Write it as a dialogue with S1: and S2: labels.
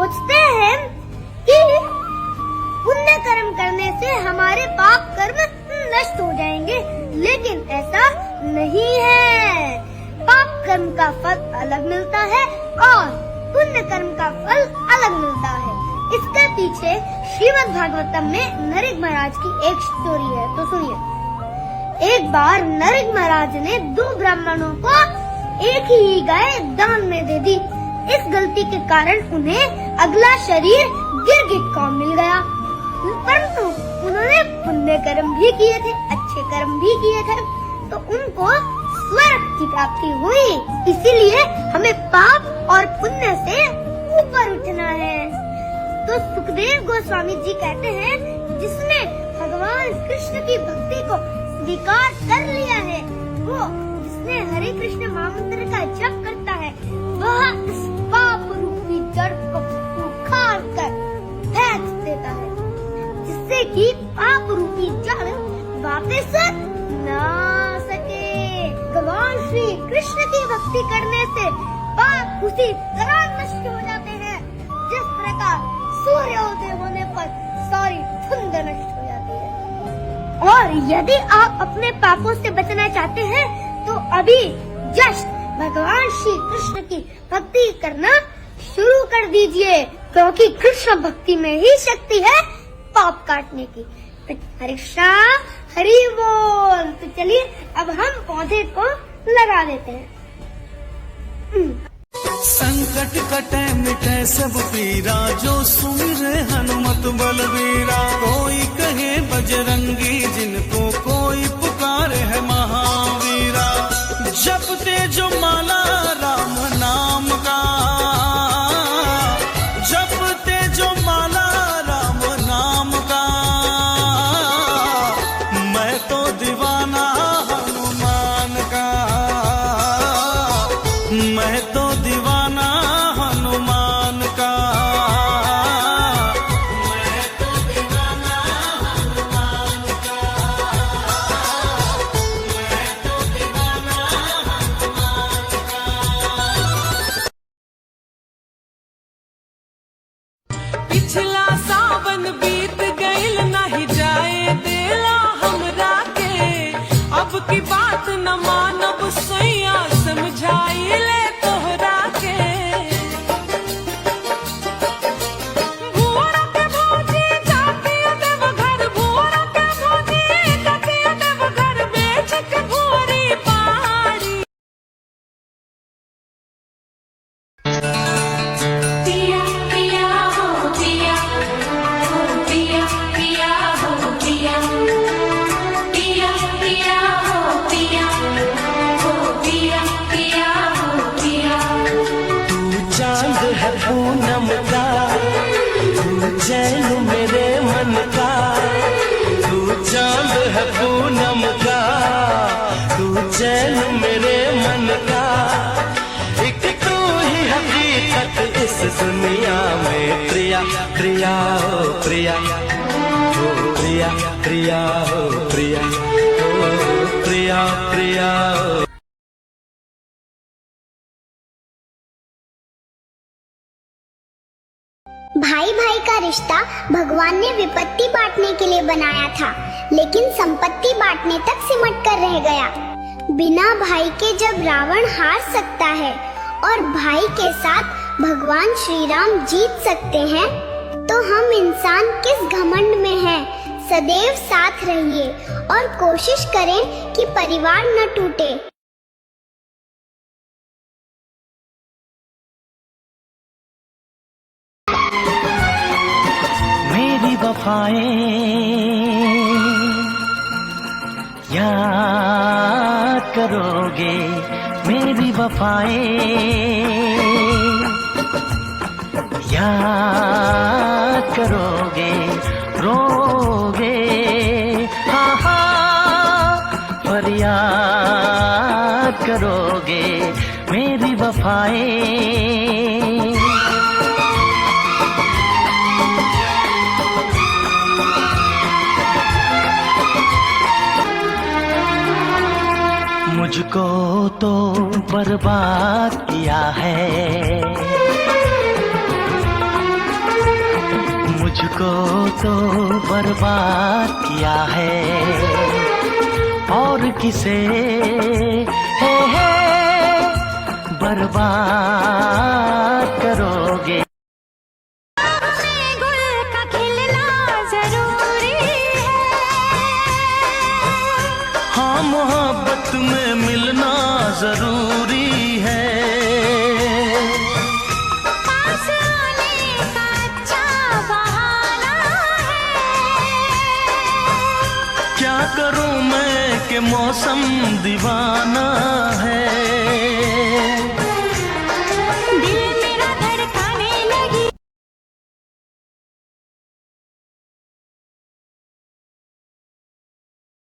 S1: सोचते हैं कि पुण्य कर्म करने से हमारे पाप कर्म नष्ट हो जाएंगे, लेकिन ऐसा नहीं है। पाप कर्म का फल अलग मिलता है और पुण्य कर्म का फल अलग मिलता है। इसके पीछे श्रीमद् भागवतम में नरेग महाराज की एक स्टोरी है, तो सुनिए। एक बार नरेग महाराज ने 2 ब्राह्मणों को एक ही गाय दान में दे दी। इस गलती के कारण उन्हें अगला शरीर गिरगिट का मिल गया, परंतु उन्होंने पुण्य कर्म भी किए थे, अच्छे कर्म भी किए थे, तो उनको स्वर्ग की प्राप्ति हुई। इसीलिए हमें पाप और पुण्य से ऊपर उठना है। तो सुखदेव गोस्वामी जी कहते हैं, जिसने भगवान कृष्ण की भक्ति को स्वीकार कर लिया है, वो जिसने हरे कृष्ण महामंत्र का जप करता है, वह इस पाप रूपी जड़ को उखाड़ कर फेंक देता है, जिससे कि पाप रूपी जड़ वापस न आ सके। भगवान श्री कृष्ण की भक्ति करने से पाप उसी तरह नष्ट हो जाते हैं, जिस प्रकार सूर्योदय होने पर सारी धुंध नष्ट हो जाती है। और यदि आप अपने पापों से बचना चाहते हैं तो अभी जस्ट भगवान श्री कृष्ण की भक्ति करना शुरू कर दीजिए, क्योंकि कृष्ण भक्ति में ही शक्ति है पाप काटने की। हरे कृष्णा हरि बोल। तो चलिए अब हम पौधे को लगा देते हैं।
S2: संकट कटे मिटे सब पीरा, जो सुमिरे हनुमत बलबीरा। कोई कहे बजरंगी, जिनको कोई पुकारे है महावीरा। जपते जो माला राम नाम का, जपते जो माला राम नाम का। मैं तो दीवाना हनुमान का, मैं तो दीवाना हनुमान का, मैं तो दीवाना हनुमान का, मैं तो दीवाना हनुमान का।
S3: पिछला सावन बीत गइल, नहीं जाए देला हमरा के। अब की बात न मानब सैया, समझाई ले तोहरा के। भूरा के भौजी जाती देव घर, भूरा के भौजी जाती देव घर, बेच के भूरी पहाड़ी।
S4: पिया पिया हो पिया, हो पिया पिया हो पिया, पिया पिया हो पिया, हो पिया पिया हो पिया।
S2: तू चांद है पूनम का, तू चैन मेरे मन का। तू चांद है पूनम का, तू चैन मेरे मन का। एक तू ही हकीकत इस दुनिया में, प्रिया प्रिया हो प्रिया, हो प्रिया प्रिया हो प्रिया, हो प्रिया प्रिया हो।
S5: भाई भाई का रिश्ता भगवान ने विपत्ति बांटने के लिए बनाया था, लेकिन संपत्ति बांटने तक सिमट कर रह गया। बिना भाई के जब रावण हार सकता है और भाई के साथ भगवान श्री राम जीत सकते हैं, तो हम इंसान किस घमंड में हैं। सदैव साथ रहिए और कोशिश करें कि परिवार न टूटे।
S2: मेरी वफाएं याद करोगे, मेरी वफाएं याद करोगे, रोगे हाँ हाँ फरियाद करोगे, मेरी वफाएं। मुझको तो बर्बाद किया है,
S6: मुझको तो बर्बाद किया है, और किसे है बर्बाद करोगे।
S5: गुल का खिलना जरूरी है,
S6: हाँ मोहब्बत में मिलना जरूरी है,
S5: पास आने का अच्छा बहाना है।
S6: क्या करूं मैं कि मौसम दीवाना है।